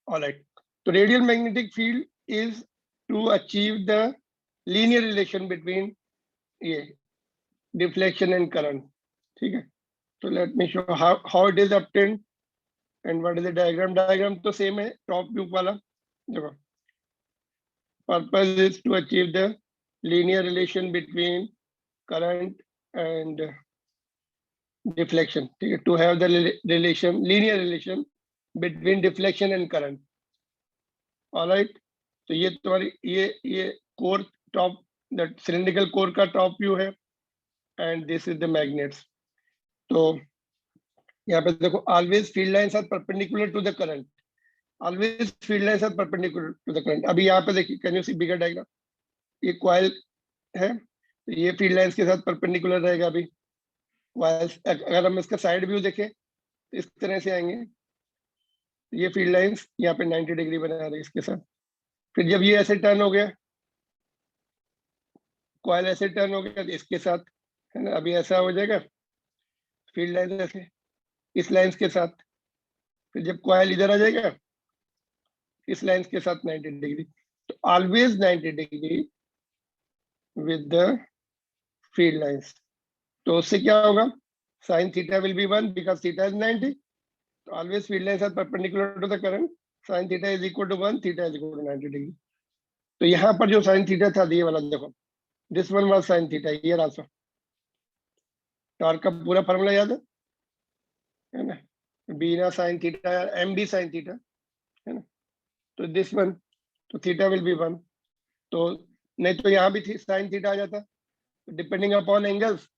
All right. So radial magnetic field is to achieve the linear relation between deflection and current. ठीक है. So let me show how it is obtained and what is the diagram. Diagram तो same है, top view वाला. देखो. Purpose is to achieve the linear relation between current and deflection. ठीक है. To have the linear relation between deflection and current. All right. तो ये तुम्हारी ये कोर टॉप सिलिंड्रिकल कोर का टॉप व्यू है and this is the magnets. तो यहाँ पे देखो always field lines are perpendicular to the current. Always field lines are perpendicular to the current. अभी यहाँ पे देखिए, can you see bigger diagram. ये कॉइल है, तो ये फील्ड लाइंस के साथ परपेंडिकुलर रहेगा. अभी कॉइल्स अगर हम इसका साइड व्यू देखें तो इस तरह से आएंगे. ये फील्ड लाइंस यहाँ पे 90 डिग्री बना रहे हैं इसके साथ. फिर जब ये ऐसे टर्न हो गया, कॉइल ऐसे टर्न हो गया तो इसके साथ है ना, अभी ऐसा हो जाएगा फील्ड लाइन ऐसे इस लाइंस के साथ. फिर जब कॉइल इधर आ जाएगा इस लाइंस के साथ 90 डिग्री. तो always 90 degree with the field lines. तो उससे क्या होगा, sine theta will be 1 because theta is 90. तो always field lines are perpendicular to the current. Sine theta is equal to 1, theta is equal to 90 degree. तो यहाँ पर जो sine theta था, ये वाला देखो, this one was sine theta. ये आल्सो टॉर्क का पूरा फार्मूला याद है ना, बी ना sine theta, M B sine theta है ना. तो दिस वन, तो थीटा विल बी 1. तो नहीं तो यहाँ भी साइन थीटा आ जाता. Depending upon angles,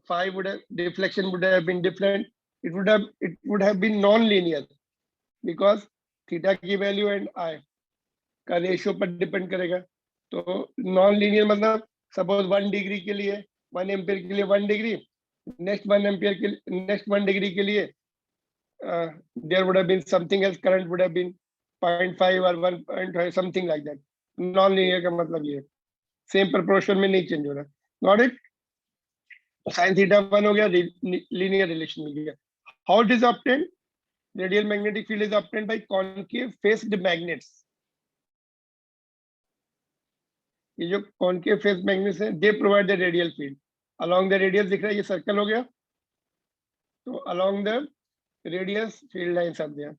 phi would have, deflection would have been different. It would have been non-linear because theta की वैल्यू एंड आई का रेशियो पर डिपेंड करेगा. तो नॉन लीनियर मतलब सपोज 1 डिग्री के लिए 1 एम्पियर के लिए 1 डिग्री, नेक्स्ट 1 एम्पियर के नेक्स्ट 1 डिग्री के लिए there would have been something else, current would have been 0.5 और 1.5 something like that. Non linear का मतलब ये सेम प्रोपोर्शन में नहीं चेंज हो रहा. Got it. साइन थीटा 1 हो गया, लीनियर रिलेशन मिल गया. How it is obtained? Radial magnetic field is obtained by concave faced magnets. ये जो कॉनकेव फेस मैग्नेट्स है, they provide the radial field along the radius. दिख रहा है ये सर्कल हो गया, तो along the radius field lines are there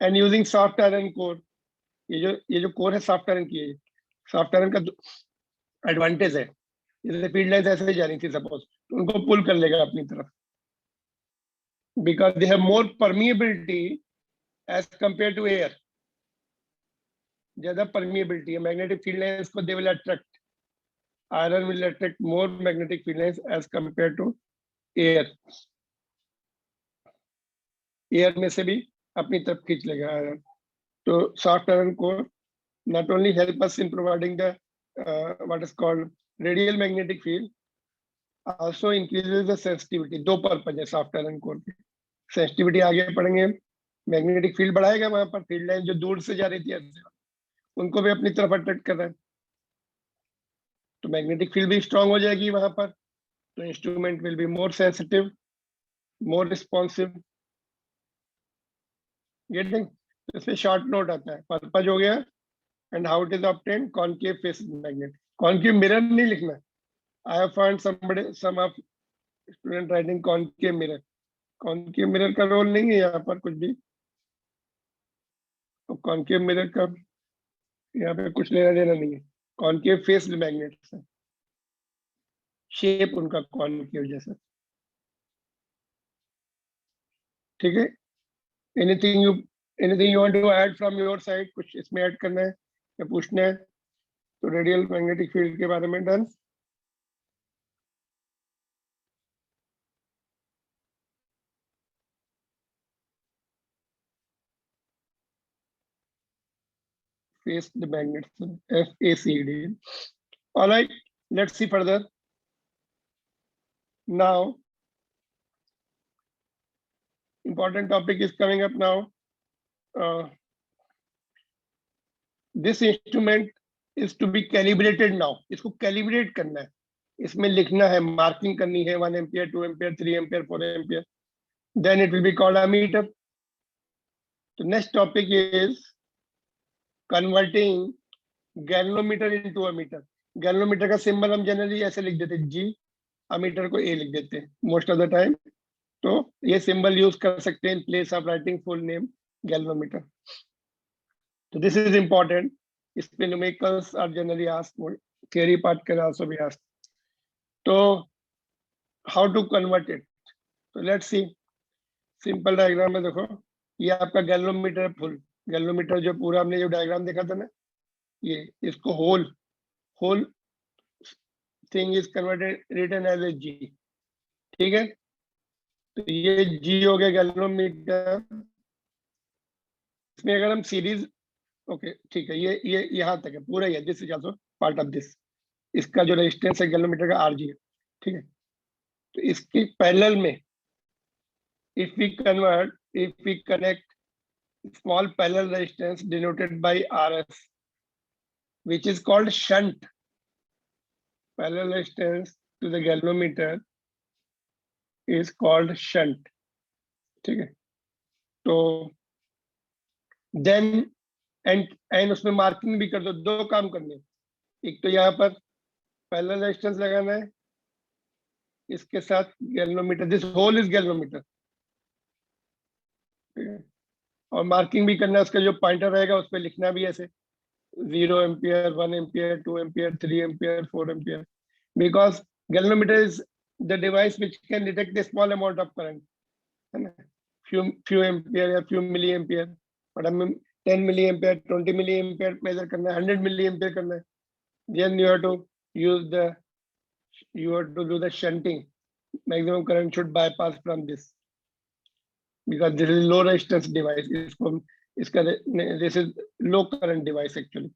and using soft iron core. ये जो कोर है सॉफ्ट आयरन की है. सॉफ्ट आयरन का एडवांटेज है, जैसे फील्ड लाइंस ऐसे जा रही थी सपोज, तो उनको पुल कर लेगा अपनी तरफ because they have more permeability as compare to air. ज्यादा परमिएबिलिटी है मैग्नेटिक फील्ड लाइंस को, they will attract. Iron will attract more magnetic field lines as compare to air. Air में से भी अपनी तरफ खींच लेगा आयरन. तो soft iron core not only help us in providing the what is called radial magnetic field, also increases the sensitivity. दो purpose है सॉफ्ट आयरन कोर की. सेंसिटिविटी आगे पढ़ेंगे. मैग्नेटिक फील्ड बढ़ाएगा, वहां पर फील्ड लाइन जो दूर से जा रही थी उनको भी अपनी तरफ अट्रैक्ट कर रहा है, तो मैग्नेटिक फील्ड भी स्ट्रांग हो जाएगी वहां पर. तो instrument will be more sensitive, more responsive. Getting. इसमें शॉर्ट नोट आता है. पर्पज हो गया and how it is obtained. Concave face magnet. Concave mirror नहीं लिखना. I have found some of student writing concave mirror. Concave mirror का role नहीं है यहाँ पर कुछ भी. तो concave mirror का यहाँ पे कुछ लेना देना नहीं है. Concave face magnet है, शेप उनका concave जैसा. ठीक है. Anything you want to add from your side? कुछ इसमें ऐड करना है या पूछना है? तो रेडियल मैग्नेटिक फील्ड के बारे में done. Face the magnets, FACD. All right, let's see further. Now, important topic is coming up now. This instrument is to be calibrated now. इसको calibrate करना है, इसमें लिखना है, मार्किंग करनी है 1 ampere, 2 ampere, 3 ampere, 4 ampere. Then it will be called ammeter. तो next topic is converting galvanometer into ammeter. Galvanometer का सिंबल हम जनरली ऐसे लिख देते हैं जी, अमीटर को ए लिख देते हैं मोस्ट ऑफ द टाइम। तो ये सिंबल यूज कर सकते हैं in place of writing full name galvanometer. तो दिस इज इंपॉर्टेंट। इस पे numericals are generally asked, theory part can also be asked. तो हाउ टू कन्वर्ट इट, तो लेट्स सी। सिंपल डायग्राम में देखो, ये आपका गैल्वेनोमीटर फुल, गैल्वेनोमीटर जो पूरा हमने जो डायग्राम देखा था ना, ये इसको whole thing is converted written as a G. ठीक है, तो ये जी हो गया गैल्वेनोमीटर। इसमें अगर हम सीरीज, ओके ठीक है, ये यहाँ तक है पूरा ही है, this is also part of this. इसका जो रेजिस्टेंस है गैल्वेनोमीटर का आरजी है। ठीक है, तो इसके पैरेलल में if we connect small parallel resistance denoted by RS, which is called shunt, parallel resistance to the galvanometer is called shunt. ठीक है, तो then and उसमें मार्किंग भी कर दो। दो काम करने, एक तो यहाँ पर पैरेलल रेजिस्टेंस लगाना है इसके साथ galvanometer, this whole is galvanometer. और मार्किंग भी करना है, उसका जो पॉइंटर रहेगा उस पर लिखना भी ऐसे 0 ampere, 1 ampere, 2 ampere, 3 ampere, 4 ampere, because galvanometer is the device which can detect a small amount of current, है ना, few एम्पियर या few मिली एम्पियर। और हमें 10 milli ampere, 20 milli ampere measure करना है, 100 मिली एम्पियर करना है, then you have to do the shunting. Maximum current should bypass from this because this is low resistance device. This is low current device actually.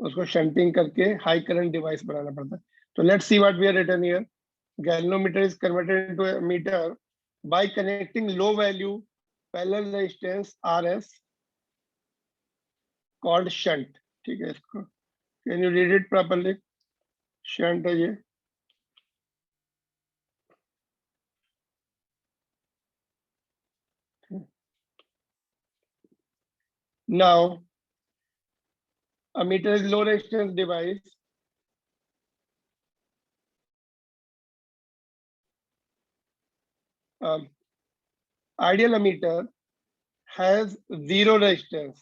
उसको shunting करके high current device बनाना पड़ता है। तो let's see what we are written here. Galvanometer is converted into a meter by connecting low value parallel resistance RS called shunt. ठीक है, इसको can you read it properly? Shunt है ये। Now a meter is low resistance device ideal ammeter has zero resistance।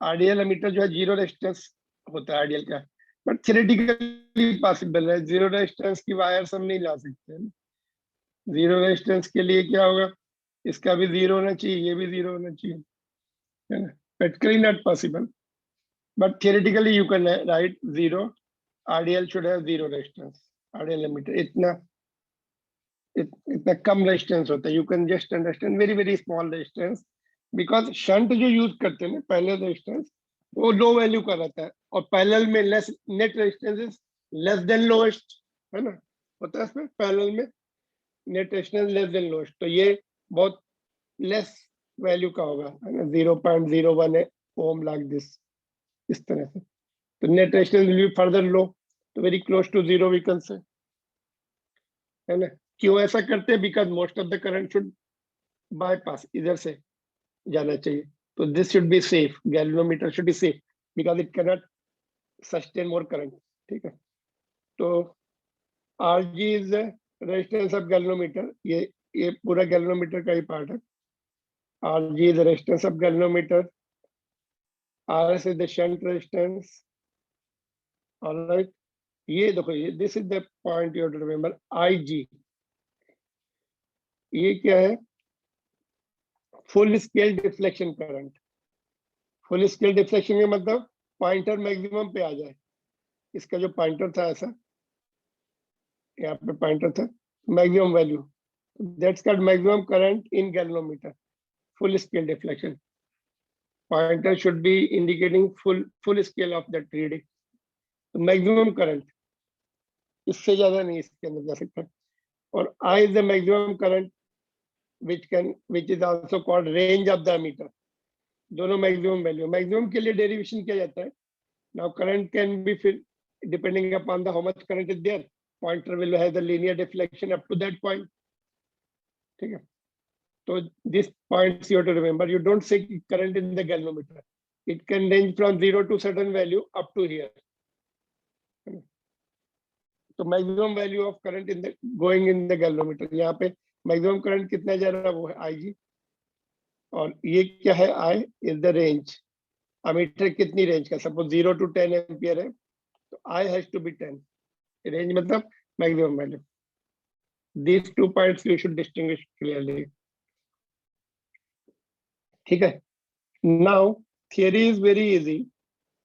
Ideal ammeter जो है zero resistance होता है ideal का, बट थ्योरेटिकली पॉसिबल है। जीरो रेजिस्टेंस की वायर्स हम नहीं ला सकते। जीरो रेजिस्टेंस के लिए क्या होगा, इसका भी जीरो होना चाहिए, ये भी जीरो होना चाहिए, है ना। Practically not possible, but theoretically you can write zero, ideal should have zero resistance. Ideal ammeter इतना कम रेजिस्टेंस होता है, you can just understand very very small resistance, because shunt जो यूज करते हैं ना पैरेलल रेजिस्टेंस, वो लो वैल्यू का रहता है, और पैरेलल में less net resistance is less than lowest, है ना, होता है इसमें पैरेलल में net resistance less than lowest. तो ये बहुत लेस वैल्यू का होगा, है ना, 0.01 ओम लाइक दिस, इस तरह से। तो net resistance will be further low, तो very close to zero we can say, है ना। क्यों ऐसा करते हैं? Because most of the current should bypass, इधर से जाना चाहिए। तो this should be safe, galvanometer should be safe because it cannot sustain more current. ठीक है, तो RG is resistance of galvanometer, ये पूरा गैल्वेनोमीटर का ही पार्ट है। RG is resistance of galvanometer, RS is the shunt resistance. Alright, ये देखो, ये this is the point you have to remember. IG ये क्या है? Full scale deflection current. Full scale deflection का मतलब पॉइंटर मैक्सिमम पे आ जाए। इसका जो पॉइंटर था ऐसा, यहाँ पे पॉइंटर था, maximum value, that's called maximum current in galvanometer, full scale deflection. Pointer should be indicating full scale of that reading. तो मैक्सिमम करंट, इससे ज्यादा नहीं इसके अंदर जा सकता। और I is the maximum current which is also called range of the ammeter। दोनों मैक्सिमम वैल्यू, मैक्सिमम के लिए डेरिवेशन किया जाता है। Now current can be fill depending upon the how much current is there, pointer will have the linear deflection up to that point. ठीक है, So this points you have to remember. You don't say current in the galvanometer. It can range from 0 to certain value up to here. तो maximum value of current in the going in the galvanometer, यहाँ पे maximum current कितना जा रहा है वो है IG, और ये क्या है I is the range. Ammeter कितनी रेंज का, सपोज 0 to 10 एम्पियर है तो I has to be 10, range मतलब maximum value. These 2 points you should distinguish clearly, ठीक है। Now theory is very easy,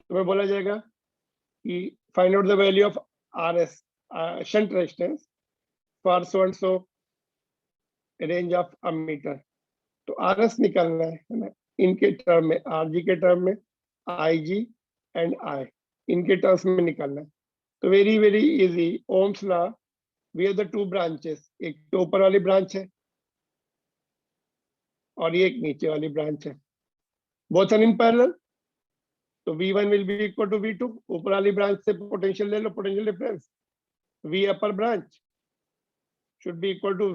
तुम्हें बोला जाएगा कि find out the value of RS shunt resistance for so and so range of ammeter. तो RS निकालना है ना, इनके टर्म में, RG के टर्म में, IG एंड I इनके टर्म्स में निकालना है। तो very very easy, Ohm's law, we have the 2 branches, एक तो ऊपर वाली ब्रांच है और ये एक नीचे वाली ब्रांच है, बोथ आर इन पैरेलल। तो V1 will be equal to V2, ऊपर वाली ब्रांच से पोटेंशियल ले लो, potential difference, V upper branch should be equal to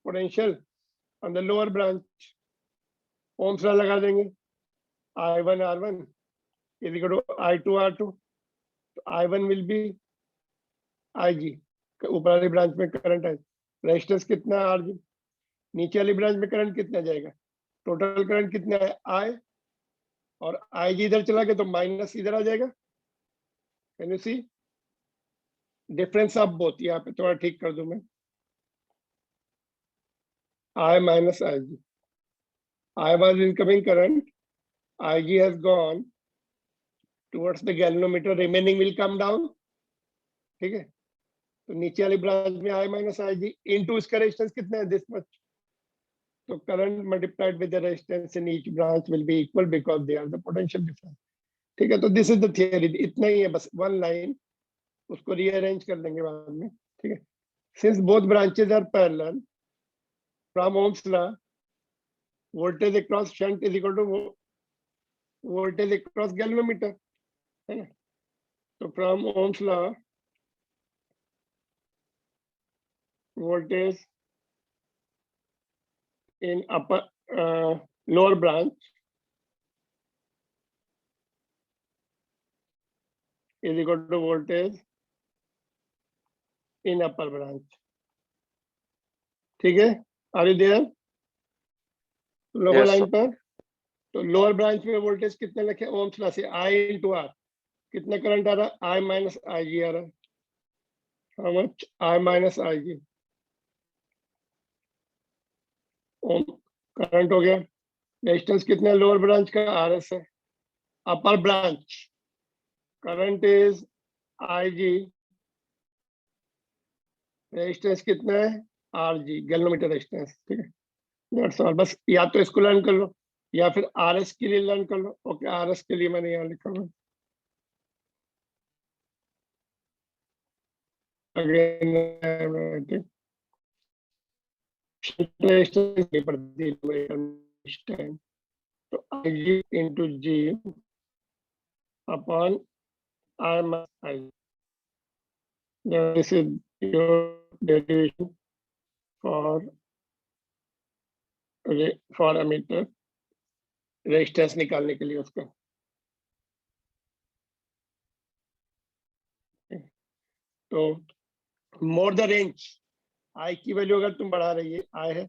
potential on the lower branch. Ohm's law लगा देंगे, I1 R1 is equal to I2 R2, तो I1 will be IG, ऊपर वाली ब्रांच में करंट है, रेजिस्टेंस कितना है RG, नीचे वाली ब्रांच में करंट कितना जाएगा, टोटल करंट कितना है I, और IG इधर चला गया तो माइनस इधर आ जाएगा। Can you see difference of both? यहाँ पे थोड़ा ठीक कर दूं मैं, I minus IG, I was incoming current, IG has gone towards the galvanometer, remaining will come down, ठीक है। तो नीचे वाली ब्रांच में I minus IG इनटू इसका रेजिस्टेंस कितना है, दिस मच, तो current multiplied with the resistance in each branch will be equal because they are the potential difference, ठीक है। तो दिस इज द थियरी, इतना ही है बस, वन लाइन, उसको रीअरेंज कर देंगे बाद में, ठीक है। Since both branches are parallel, from Ohm's law voltage across shunt is equal to voltage across galvanometer, है ना। तो from Ohm's law voltage in upper lower branch is equal to voltage in upper branch, ठीक है। Are you there? Lower line पर, तो lower branch में voltage कितने लिखे, ओम्स लॉ से I into R, कितना करंट आ रहा है, I minus IG आ रहा है, how much, I minus IG, ohm current हो गया। रेजिस्टेंस कितना है लोअर ब्रांच का, RS है। Upper branch current is IG, resistance कितना है RG, गैल्वेनोमीटर रेजिस्टेंस, ठीक है। दैट्स ऑल, बस या तो इसको लर्न कर लो या फिर RS के लिए लर्न कर लो। ओके, RS के लिए मैंने यहाँ लिखा हुआ अगेन, तो IG into G upon I minus I. This is your derivation for ammeter, resistance निकालने के लिए उसका। तो मोर द रेंज, I की वैल्यू अगर तुम बढ़ा रही है, I है,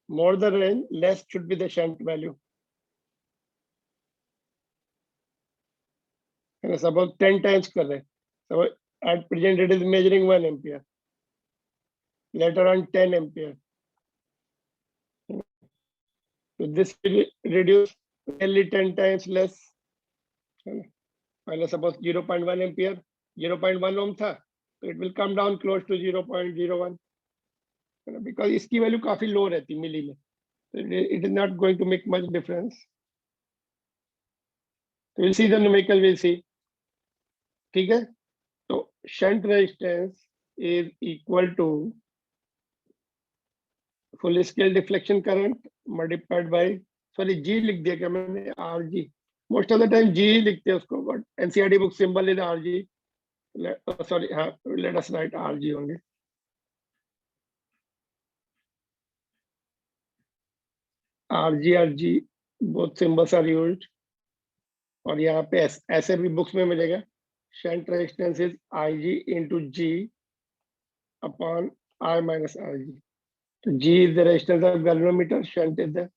more the range less should be the shunt value, suppose 10 times कर रहे हैं, suppose at present it is measuring 1 ampere, later on 10 ampere, so this will reduce nearly 10 times less, पहले suppose 0.1 ampere 0.1 ohm था, तो it will come down close to 0.01, because इसकी value काफी लो रहती मिली में, it is not going to make much difference. So we'll see the numerical, we'll see, ठीक है। तो shunt resistance is equal to full scale deflection current multiplied by, sorry G लिख दिया क्या मैंने, RG, most of the time G लिखते हैं उसको, but NCERT book symbol is RG, sorry हाँ, let us write RG only. RG both symbols are used. और यहाँ पे ऐसे भी बुक्स में मिलेगा, shunt resistance is IG into G upon R minus RG. So G is the resistance of galvanometer, shunt is the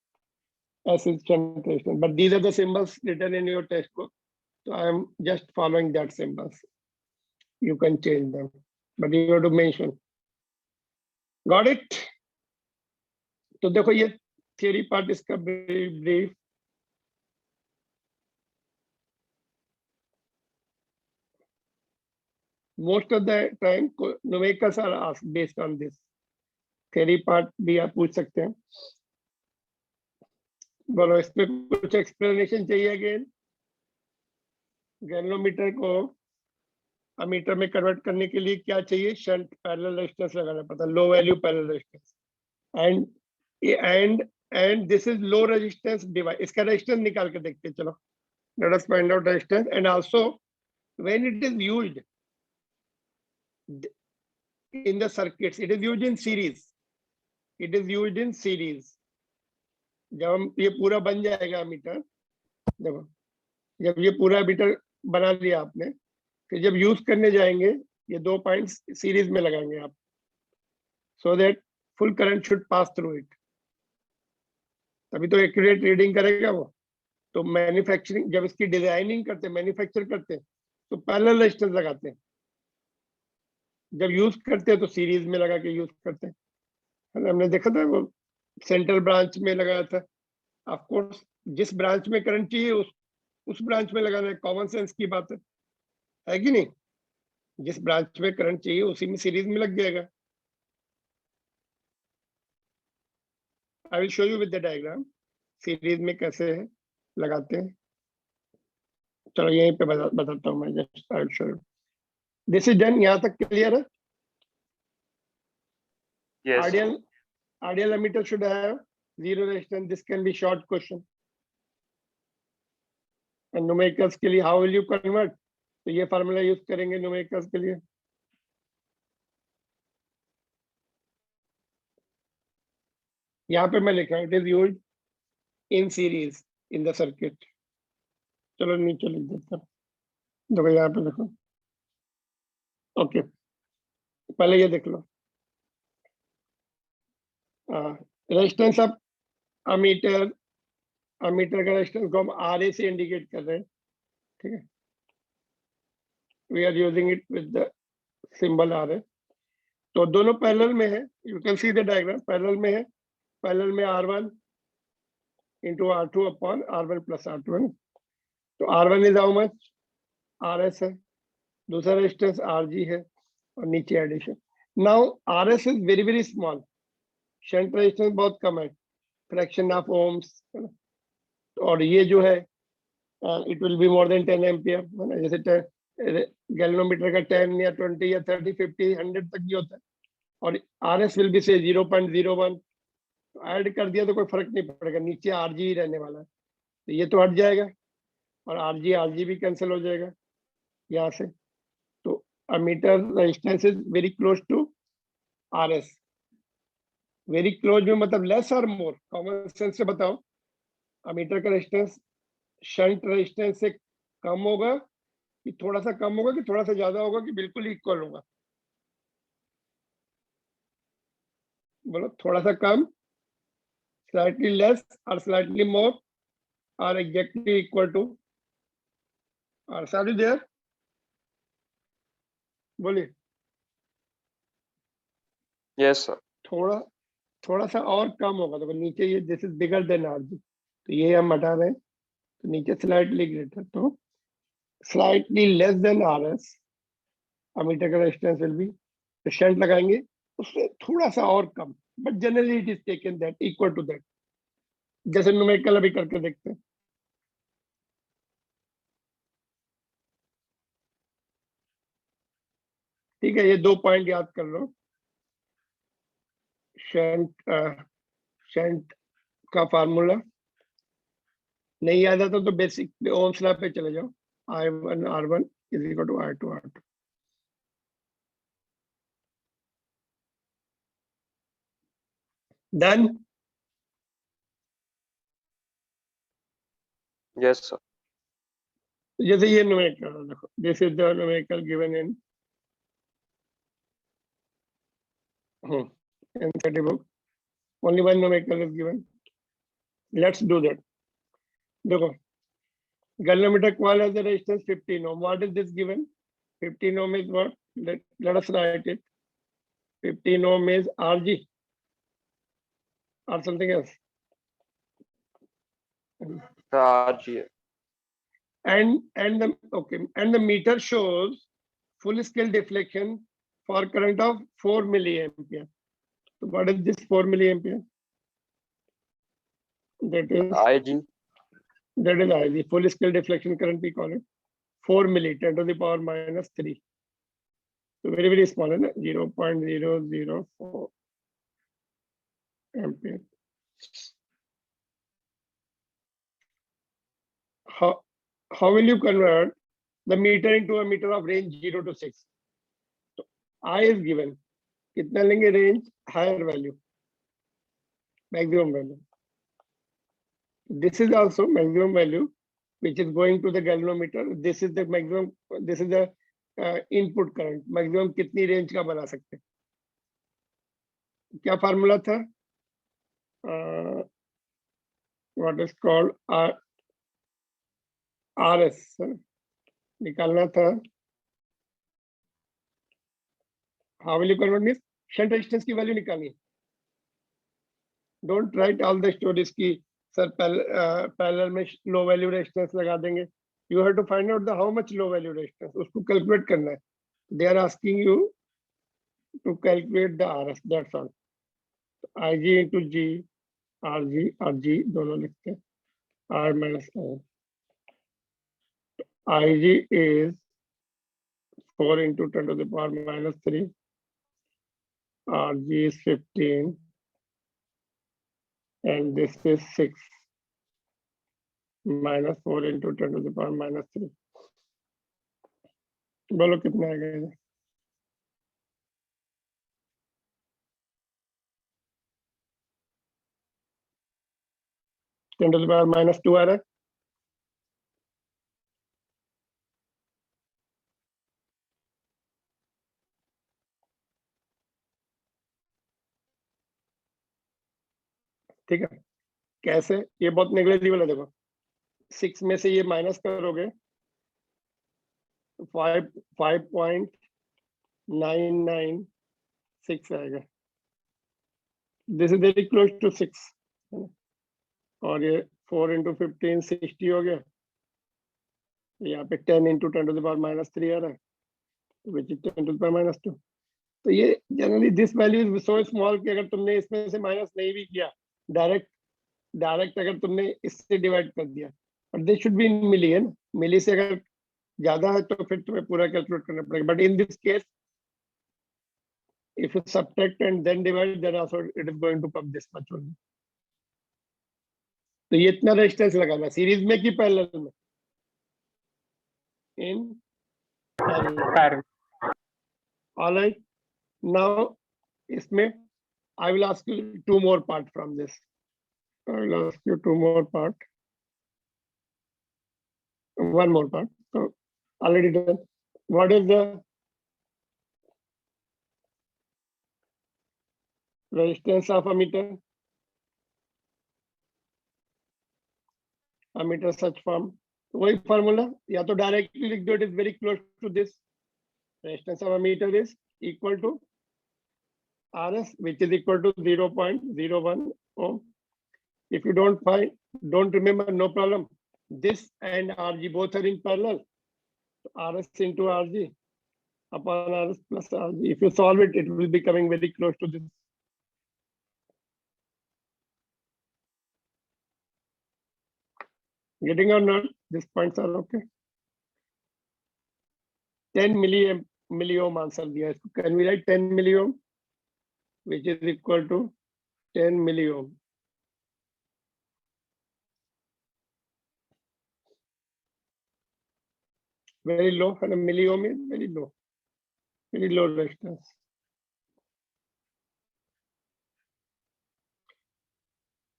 S is shunt resistance. But these are the symbols written in your textbook. So I am just following that symbols. You can change them, but you have to mention. Got it? तो देखो ये theory part इसका brief. Most of the time numericals are asked based on this. Theory part भी आप पूछ सकते हैं. बोलो इस पे कुछ एक्सप्लेनेशन चाहिए अगेन. गैल्वेनोमीटर को अमीटर में कन्वर्ट करने के लिए क्या चाहिए? शंट पैरेलल रेजिस्टेंस लगाना पड़ता है, लो value parallel resistance. And this is low resistance device. इसका रेजिस्टेंस निकाल के देखते हैं. चलो let us find out resistance. And also when it is used in the circuits, it is used in series. It is used in series. जब हम ये पूरा बन जाएगा मीटर, देखो जब ये पूरा मीटर बना लिया आपने, फिर जब यूज करने जाएंगे ये 2 पॉइंट्स सीरीज में लगाएंगे आप, so that full current should pass through it. तभी तो एक्यूरेट रीडिंग करेगा वो. तो मैन्युफैक्चरिंग जब इसकी डिजाइनिंग करते, मैन्युफैक्चर करते, तो पैरेलल रेजिस्टेंस लगाते हैं. जब यूज करते हैं तो सीरीज में लगा के यूज करते हैं. हमने देखा था वो सेंट्रल ब्रांच में लगाया था. ऑफ कोर्स जिस ब्रांच में करंट चाहिए उस ब्रांच में लगाना है. कॉमन सेंस की बात है कि नहीं? जिस ब्रांच में करंट चाहिए उसी में सीरीज में लग जाएगा. I will show you with the diagram series में कैसे है लगाते हैं. चलो यहीं पे बताता हूँ मैं. Just I will show you. This is done. यहाँ तक क्लियर है? Yes. Ideal emitter should have zero resistance. This can be short question. And numericals के लिए how will you convert? तो ये फार्मूला यूज करेंगे numericals के लिए. यहाँ पे मैं लिखा हूँ it is used in series in the circuit. चलो नीचे लिख देता हूँ. देखो यहाँ पे देखो. ओके पहले ये देख लो. रेजिस्टेंस ऑफ अमीटर का रेजिस्टेंस को हम RA से इंडिकेट कर रहे हैं. ठीक है. We are using it with the symbol RA. तो दोनों पैरेलल में है. You can see the diagram. Parallel में है. पैरेलल में R1 into R2 upon R1 plus R2. तो R1 is how much? RS है. दूसरा रेजिस्टेंस RG है और नीचे addition. Now RS is very very small. Shunt resistance बहुत कम है, फ्रैक्शन ऑफ ओम्स. और ये जो है it will be more than 10 ampere. जैसे गैल्वेनोमीटर का 10 या 20 या 30 50 100 तक भी होता है. और RS विल बी से 0.01. ऐड कर दिया तो कोई फर्क नहीं पड़ेगा, नीचे RG ही रहने वाला है. तो ये तो हट जाएगा और RG भी कैंसिल हो जाएगा यहाँ से. तो ammeter resistance is very close to RS. Very close में मतलब लेस और मोर. कॉमन सेंस से बताओ, अमीटर का रेजिस्टेंस शंट रेजिस्टेंस से कम होगा कि थोड़ा सा कम होगा कि थोड़ा सा ज्यादा होगा कि बिल्कुल इक्वल होगा? बोलो थोड़ा सा कम, स्लाइटली लेस और स्लाइटली मोर और एग्जैक्टली इक्वल टू. और सारी देयर बोलिए. Yes, sir. थोड़ा सा और कम होगा तो नीचे ये this is bigger than RG. तो ये हम हटा रहे हैं. तो नीचे स्लाइटली ग्रेटर. तो slightly less than RS ammeter का रेजिस्टेंस विल बी. तो शंट लगाएंगे उससे थोड़ा सा और कम, but generally it is taken that equal to that. जैसे न्यूमेरिकल अभी करके देखते हैं. ठीक है. ये 2 पॉइंट याद कर लो. शंट का फार्मूला नहीं याद आता तो बेसिक ओम्स लॉ पे चले जाओ. I1 R1 is equal to I2 R2. Done. Yes, sir. जैसे ये न्यूमेरिकल देखो, this is the numerical given in study book. Only one numerical is given. Let's do that. देखो, galvanometer coil has the resistance 15 ohm. What is this given? 15 ohm is what? Let us write it. 15 ohm is RG or something else. The RG. And the meter shows full scale deflection for current of 4 milliampere. So what is this 4 milliampere? That is IG. IG. Full scale deflection current we call it 4 milli, 10 to the power minus 3. So very, very small, 0.004 ampere. How will you convert the meter into a meter of range 0 to 6? So I is given. कितना लेंगे range? Higher value, maximum value. This is also maximum value, which is going to the galvanometer. This is the maximum. This is the input current. Maximum कितनी range का बना सकते? क्या formula था? What is called RS निकालना था. How will you convert this? Shunt resistance की value निकालनी है. Don't write all the stories की सर parallel में low value resistance लगा देंगे. You have to find out the how much low value resistance. उसको calculate करना है. They are asking you to calculate the RS. That's all. IG into G, RG दोनों लिखते हैं. R minus O. IG is 4 into 10 to the power minus 3. RG is 15. And this is 6 minus 4 into 10 to the power minus 3. बोलो कितना आएगा ये? Ten to the power minus 2 आ रहा है. ठीक है. कैसे? ये बहुत नेग्लिजिबल है. देखो 6 में से ये माइनस करोगे 5.996 आएगा. This is very close to 6. और ये 4 into 15 60 हो गया. यहाँ पे 10 into 10 to the power minus 3 आ रहा है, which is 10 to the power minus 2. तो ये generally this value is so small कि अगर तुमने इसमें से माइनस नहीं भी किया, डायरेक्ट अगर तुमने इससे डिवाइड कर दिया, but this should be in milli है ना. मिली से अगर ज्यादा है तो फिर तुम्हें पूरा कैलकुलेट करना पड़ेगा. But in this case if you subtract and then divide, then also it is going to come this much only. तो ये इतना रेजिस्टेंस लगाना सीरीज में कि पैरेलल में? In parallel. ऑलराइट. नाउ इसमें I will ask you 2 more part from this. I will ask you 2 more part. 1 more part. So already done. What is the resistance of a meter? A meter such form. वही formula या तो directly लिख दो. It is very close to this. Resistance of a meter is equal to RS, which is equal to 0.01 ohm. If you don't remember, no problem. This and RG both are in parallel. RS into RG upon RS plus RG. If you solve it, it will be coming very close to this. Getting or not? These points are okay. 10 milliohm answer दिया. Can we write 10 milliohm, which is equal to 10 milliohm? Very low, and a milliohm is very low resistance.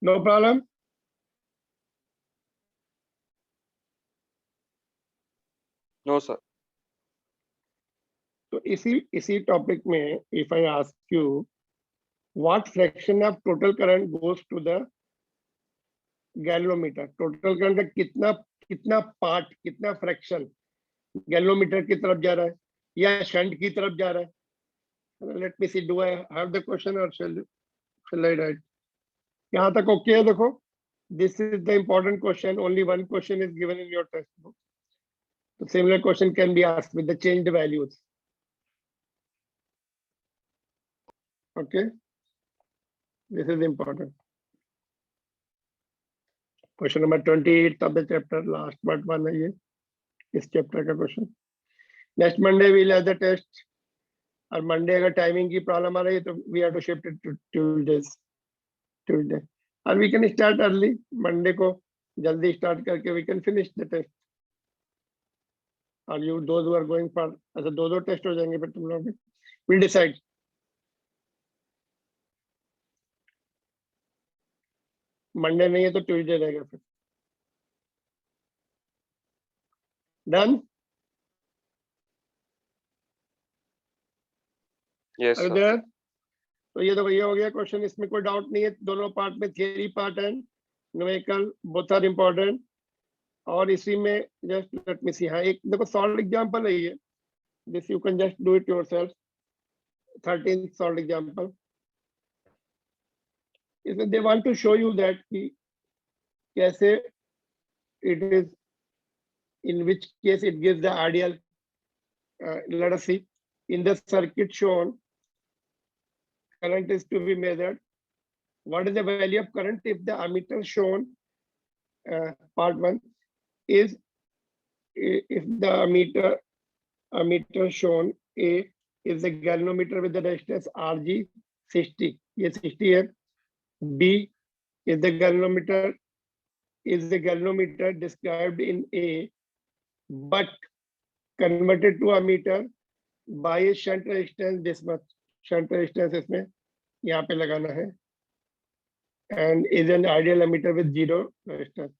No problem. No, sir. तो इसी topic में if I ask you what fraction of total current goes to the galvanometer, total current का कितना कितना part, कितना fraction galvanometer की तरफ जा रहा है या शंट की तरफ जा रहा है। Let me see, do I have the question और shall I write? यहाँ तक ओके है? देखो, this is the important question. Only one question is given in your textbook. So similar question can be asked with the changed values. Okay, this is important. Question number 28 of the chapter, last but one है ये इस chapter का question. Next Monday we'll have the test. और Monday अगर timing की problem आ रही है तो we have to shift it to Tuesday. और we can start early. Monday को जल्दी start करके we can finish the test. और you those who are going for ऐसे दो टेस्ट हो जाएंगे फिर तुम लोग will decide. मंडे नहीं है तो ट्यूसडे रहेगा फिर। डन? Yes, sir. अगर तो ये तो भैया हो गया क्वेश्चन, इसमें कोई डाउट नहीं है। दोनों पार्ट में theory part and numerical both are important. और इसी में जस्ट लेट मी सी, हाँ एक देखो सॉल्व एग्जांपल है ये, this you can just do it yourself. 13th solve example, इसमें they want to show you that कि कैसे it is, in which case it gives the ideal, let us see, in the circuit shown current is to be measured. What is the value of current if the ammeter shown, part 1 is, if the ammeter shown A is the galvanometer with the resistance Rg 60, ये 60 है। B is the galvanometer described in A but converted to ammeter by a shunt resistance this much. Shunt resistance इसमें यहाँ पे लगाना है and is an ideal ammeter with zero resistance.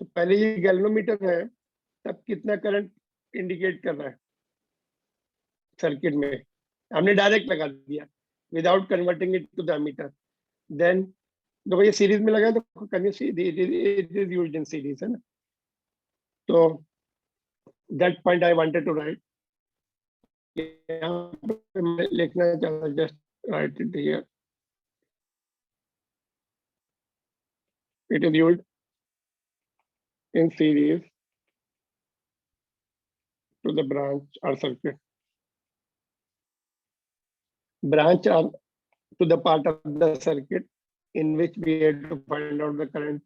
तो पहले ये गैल्वेनोमीटर है, तब कितना करंट इंडिकेट कर रहा है सर्किट में, हमने डायरेक्ट लगा दिया without converting it to the ammeter. Then देखो ये सीरीज में लगा है तो can you see it is used in series, है ना। तो that point I wanted to write, मैं लिखना चाहता हूं, just write it here. It is used in series to the branch or circuit. Branch or to the part of the circuit in which we had to find out the current.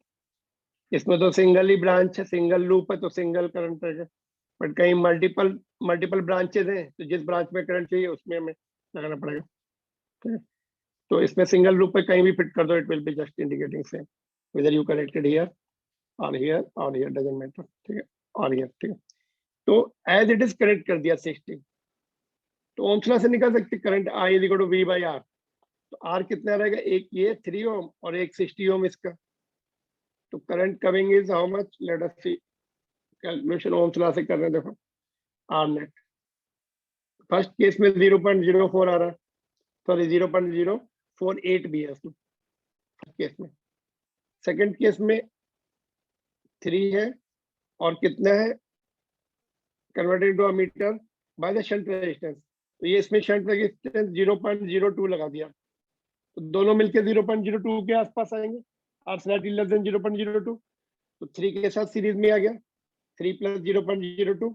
इसमें तो single ही branch है, single loop है तो single current रहेगा, but कहीं multiple branches हैं तो जिस ब्रांच में करंट चाहिए उसमें हमें लगाना पड़ेगा। ठीक है, तो इसमें सिंगल लूप पे कहीं भी फिट कर दो, it will be just indicating same whether you connected here और here doesn't matter। ठीक है, और here, ठीक है। तो एज इट इज कनेक्ट कर दिया 60, तो ओम्स लॉ से निकाल सकते current I is equal to V by R। तो R कितना रहेगा, एक ये 3 ओम और एक 60 ओम इसका। तो current coming is how much, let us see, calculation Ohm's law से कर रहे हैं। देखो R नेट फर्स्ट केस में 0.04 आ रहा है, सॉरी 0.048 भी है इसमें फर्स्ट केस में। सेकंड केस में 3 है और कितना है, converted to ammeter by the shunt resistance. तो ये इसमें शंट रेजिस्टेंस 0.02 लगा दिया, तो दोनों मिलके 0.02 के आसपास आएंगे, और स्लाइटली लेस देन 0.02। तो 3 के साथ सीरीज में आ गया, 3 प्लस 0.02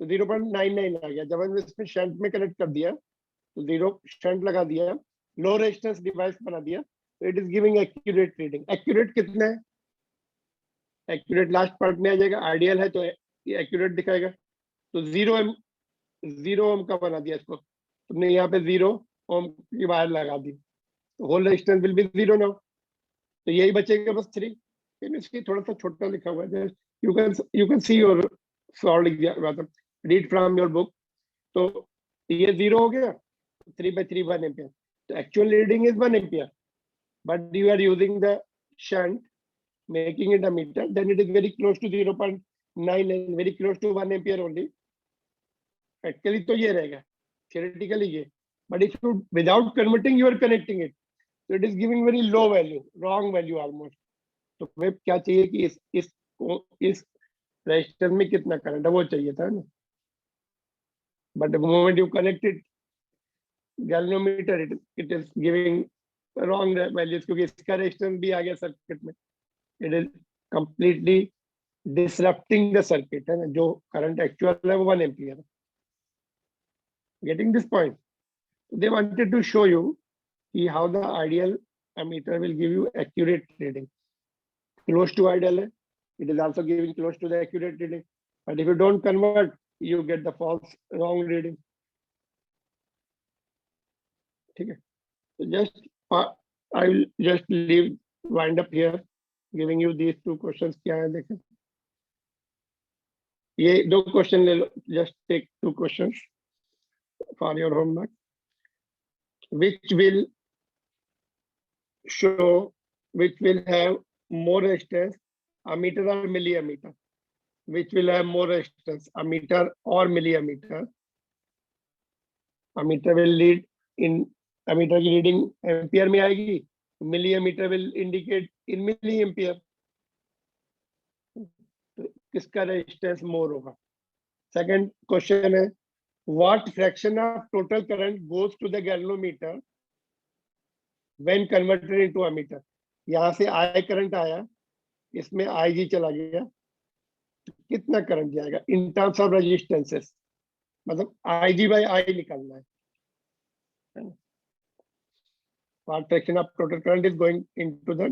तो 0.99 आ गया। जब हमने इसमें शंट में कनेक्ट कर दिया तो 0 शंट लगा दिया, लो रेजिस्टेंस डिवाइस बना दिया, तो it is giving accurate reading. Accurate कितना है, एक्यूरेट लास्ट पार्ट में आ जाएगा, आइडियल है तो ये एक्यूरेट दिखाएगा। तो 0 ओम का बना दिया इसको, तुमने यहाँ पे 0 ओम की वायर लगा दी, तो whole resistance will be 0 now. तो यही बचेगा बस 3। इसकी थोड़ा सा छोटा लिखा हुआ है, you can see your solve, read from your book. तो ये 0 हो गया, 3/3 1 एम्पियर। तो actual reading is 1 ampere, but you are using the shunt making it a meter, then it is very close to 0.9 and very close to 1 ampere only. Actually तो ये रहेगा, theoretically ये, but if you without converting you are connecting it, so it is giving very low value, wrong value almost. तो हमें क्या चाहिए कि इस रजिस्टर में कितना करंट है वो चाहिए था ना, but the moment you connect it galvanometer, it is giving wrong values, क्योंकि इसका रेजिस्टेंस भी आ गया सर्किट में, it is completely disrupting the circuit, है ना, जो करंट एक्चुअल है वो 1 एम्पियर है. Getting this point? They wanted to show you how the ideal ammeter will give you accurate reading. Close to ideal, it is also giving close to the accurate reading. But if you don't convert, you get the false, wrong reading. Okay. So just I will just wind up here, giving you these 2 questions. क्या है देखें, ये 2 question ले लो. Just take 2 questions for your homework. Which will show, which will have more resistance, ammeter or milliammeter? Which will have more resistance, ammeter or milliammeter? Ammeter will lead in, ammeter की reading ampere में आएगी, milliammeter will indicate in milliampere. तो किसका resistance मोर होगा? Second question है, what fraction of total current goes to the galvanometer when converted into ammeter? यहाँ से I current आया, इसमें IG चला गया, कितना करंट जाएगा इन टर्म्स ऑफ रेजिस्टेंसेस, मतलब IG by I निकालना है. What fraction of total current is going to the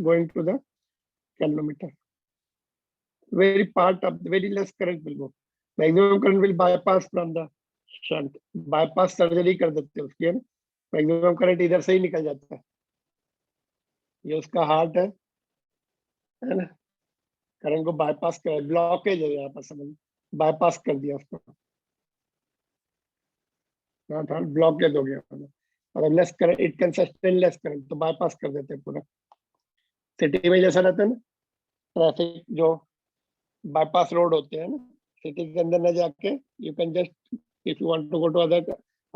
galvanometer? Very part of the very less current will go. Maximum current will bypass from the shunt. Bypass surgery कर देते हैं उसकी, है ना. Maximum current इधर से ही निकल जाता है, ये उसका हार्ट है ना. करंट को बाईपास कर, ब्लॉकेज है यहाँ पर, समझ, बाईपास कर दिया उसको, ब्लॉकेज हो गया मतलब less current, it can sustain less current, तो बाईपास कर देते हैं पूरा. सिटी में जैसा रहता है ना, ट्रैफिक जो बाईपास रोड होते हैं ना, सिटी के अंदर न जाके you can just, if you want to go to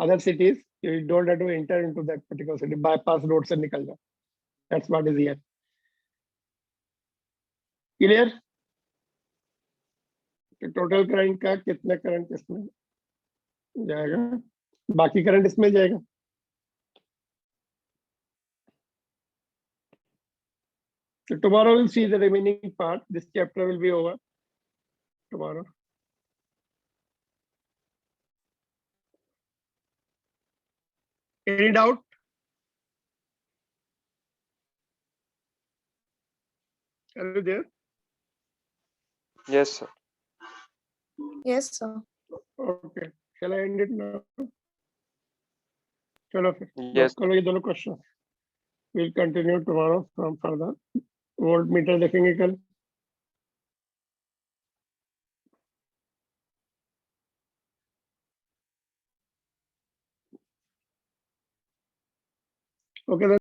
other cities, you don't have to enter into that particular city, bypass road से निकल जाओ. That's what is here. Clear? Total current का कितना करंट इसमें जाएगा, बाकी करंट इसमें जाएगा. So tomorrow we'll see the remaining part. This chapter will be over tomorrow. Any doubt? Are you there? Yes, sir. Yes, sir. Okay. Shall I end it now? चलो फिर. Yes. करो ये दोनों question. We'll continue tomorrow from further. Voltmeter देखेंगे कल. Okay.